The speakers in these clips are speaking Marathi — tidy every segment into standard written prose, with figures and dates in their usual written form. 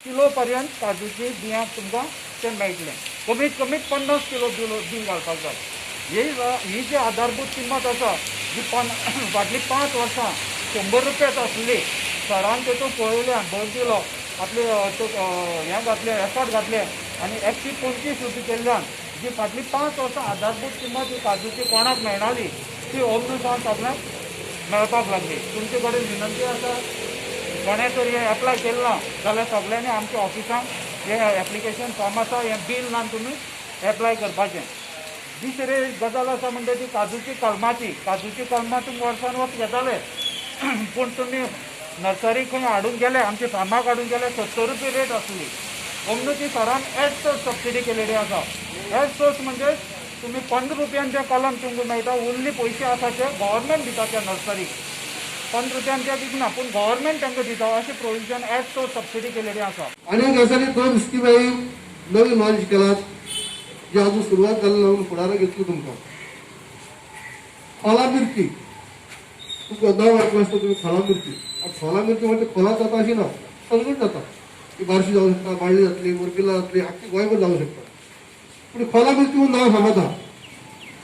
किलो पर्यंत काजूची बियां तुमकां ते मेळटले. कमीत कमीत 50 किलो बी घालपाक जाय. ही जी आधारभूत किंमत आसा जी फाटली 5 वर्सां 100 रुपयाच आसली. सरान तेतून पळयल्या, भर दिलो, आपले हें घातले, एफर्ट घातले आनी 125 रुपया केल्ल्यान जी फाटली 5 वर्सां आधारभूत किंमत ही काजूची कोणाक मेळनाली ती ओमनू सावन सगळ्यांक मेळपाक लागली. तुमचे कडेन विनंती आसा, कोणें तरी हें एप्लाय केलें ना जाल्यार सगळ्यांनी आमच्या ऑफिसांत हें एप्लिकेशन फॉर्म आसा, हें बील लावन तुमी एप्लाय करपाचें. दुसरी गजाल आसा म्हणजे ती काजूची कलमां तुमी वर्सान वर्स घेताले पूण तुमी नर्सरी खंय हाडून गेले, आमच्या फार्माक हाडून गेले, 70 रुपया रेट आसली. ओमनूची सरान एज सोर्स सबसिडी केलेली आसा. एज सोर्स म्हणजे तुम्ही 15 रुपयांचे कलम तुमकां मेळटा. उरले पयशे आसा ते गव्हर्मेंट दिता त्या नर्सरीक. 15 रुपयांचे दितना पूण गव्हर्मेंट तांकां दिता अशें प्रोविजन एज सोर्स सबसिडी केलेली आसा. आणि गजाली 2 स्किमी नवीन लॉन्च केल्यात जी अजून सुरुवात जाली ना, फुडारा घेतली तुमकां. खोला मिरची तुमकां नांव आयकलां आसता तुमी, खोला मिरची. खोला मिरची म्हणजे खोलात जाता अशी ना, सगळीच जाता. ती बार्शी जावं शकता, बाळ्ळी जातली, मुरगिला जातली, आख्खी गोंयभर जावं शकता. पूण खोला मिरची म्हणून नांव फामाद.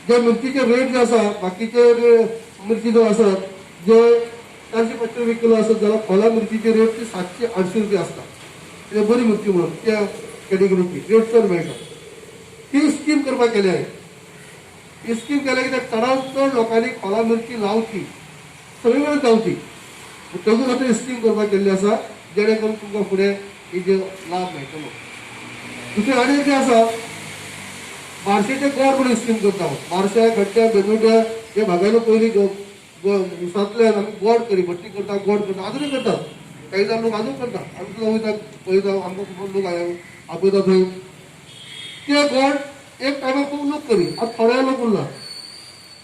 जे मिरचीचे रेट जे आसा, बाकीचे मिरची जो आसा जे 400-500 रुपये किलो आसत जाल्यार खोला मिरचीचे रेट ते 700-800 रुपये आसता. म्हणजे बरी मिरची म्हणून त्या कॅटेगरीची रेट चड मेळटा. ती स्कीम करपाक केली आहे. ही स्कीम केल्या कित्याक चडांत चड लोकांनी खोला मिरची लावची, सगळे कडेन जावची. तातूंत आतां ही स्कीम करपाक केल्ली आसा जेणे करून तुमकां फुडें हेजे लाभ मेळटलो. दुसरें आनी एक आसा, बार्शेचे गोड म्हणून स्कीम करता. बार्शे, खड्ड्या, बेगुड्या हे भागांनी पयलीं उसांतल्यान आमी गोड करी भट्टी करता, गोड करता, अजूनय करतात. काही जाण लोक अजून करता. आमी तुका वयता पळयता, आमकां खूब लोक आपयता थंय. ते गोड एक टायमार खूब लोक करी, आतां थोडे लोक उरला.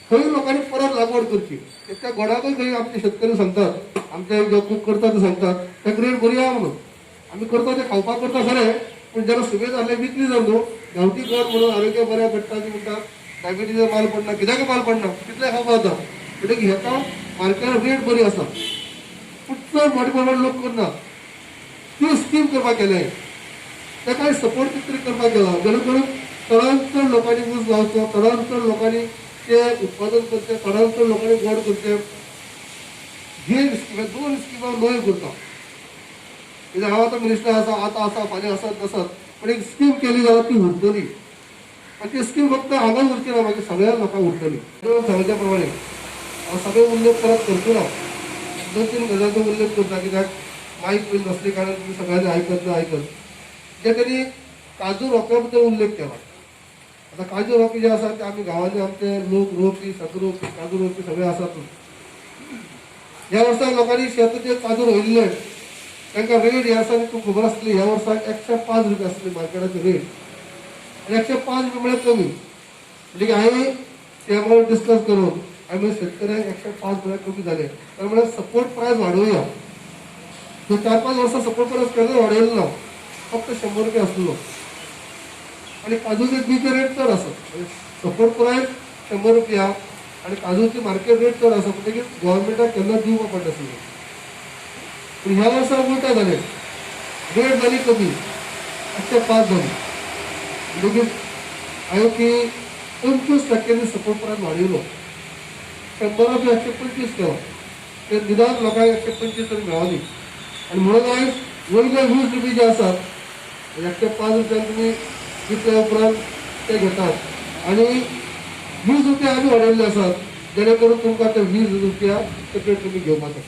खंय लोकांनी परत लागवड करची. त्या गोडाकूय खंय आमचे शेतकरी सांगतात, आमचे जे खूब करता ते सांगतात त्या ग्रेड बरी आहा म्हणून. आमी करता ते खावपाक करता खरें, पूण जेन्ना सुबेज जाले विकली जावन न्हू, गांवठी गोड म्हणून आरोग्य बऱ्या पडटा ती म्हणटा, डायबिटीजचो माल पडना, कित्याक माल पडना, कितले खावपा जाता. म्हणटकीर हेका मार्केटार रेट बरी आसा, पूण चड मोठे प्रमाण लोक करना. ती स्कीम करपाक केल्या. ताका सपोर्ट कितें तरी करपाक गेला जेणे करून चडांत चड लोकांनी ऊस लावचो, चडांत चड लोकांनी ते उत्पादन करचें, चडांत चड लोकांनी गोड करचें. ही स्कीम 2 स्किमा नव्यो करता. कित्याक हांव आतां मिनिस्टर आसा, आतां आसा, फाल्यां आसात आसात, पूण एक स्कीम केली जाल्यार ती उरतली. आनी ती स्कीम फक्त हांगा उरची ना, मागीर सगळ्या लोकांक उरतली. सांगच्या प्रमाणे हांव सगळे उल्लेख परत करचो ना. 2-3 गजालीचो उल्लेख करता, कित्याक मायक बीन नासले कारणान तुमी सगळ्यांनी आयकत. जे त्यांनी काजू रोप्या बद्दल उल्लेख केला. आता काजू रोपे जे आसा ते आमी गांवांनी आमचे लोक रोवपी, शेत काजू रोवपी सगळे आसात. ह्या वर्सा लोकांनी शेताचे काजू रोयिल्ले तांकां रेट हे आसा तुमकां खबर आसतली. ह्या वर्साक 105 रुपये आसली मार्केटाची रेट. आनी 105 रुपये म्हळ्यार कमी. म्हणजे हांवें ते प्रमाणे डिस्कस करून आमी शेतकऱ्यांक 105 रुपया कमी जाले. तर म्हळ्यार सपोर्ट प्रायस वाडोवया. 4-5 वर्सां सपोर्ट प्रायस केन्ना वाडयलो ना, फक्त 100 रुपये आसलो. आणि काजूचे बीचे रेट चड आसा. सपोर्ट प्रायस 100 रुपया आणि काजूची मार्केट रेट चड आसा. म्हणटकीर गव्हर्मेंटाक केन्ना दिवपाक पडनासलें. पूण ह्या वर्सा उलटा जालें. रेट जाली कमी, 105 जाली. म्हणटकीर हांवें ती 25% सपोर्ट प्रायस वाडयलो. 100 रुपया 125 केलो. ते निदान लोकांक 125 तरी मेळाली. आनी म्हणून आयज वयले 20 रुपये जे आसात 105 रुपयान तुमी विकल्या उपरांत ते घेतात आनी 20 रुपया आमी वाडयल्ले आसात जेणे करून तुमकां ते 20 रुपया सेपरेट तुमी घेवपाक शकता.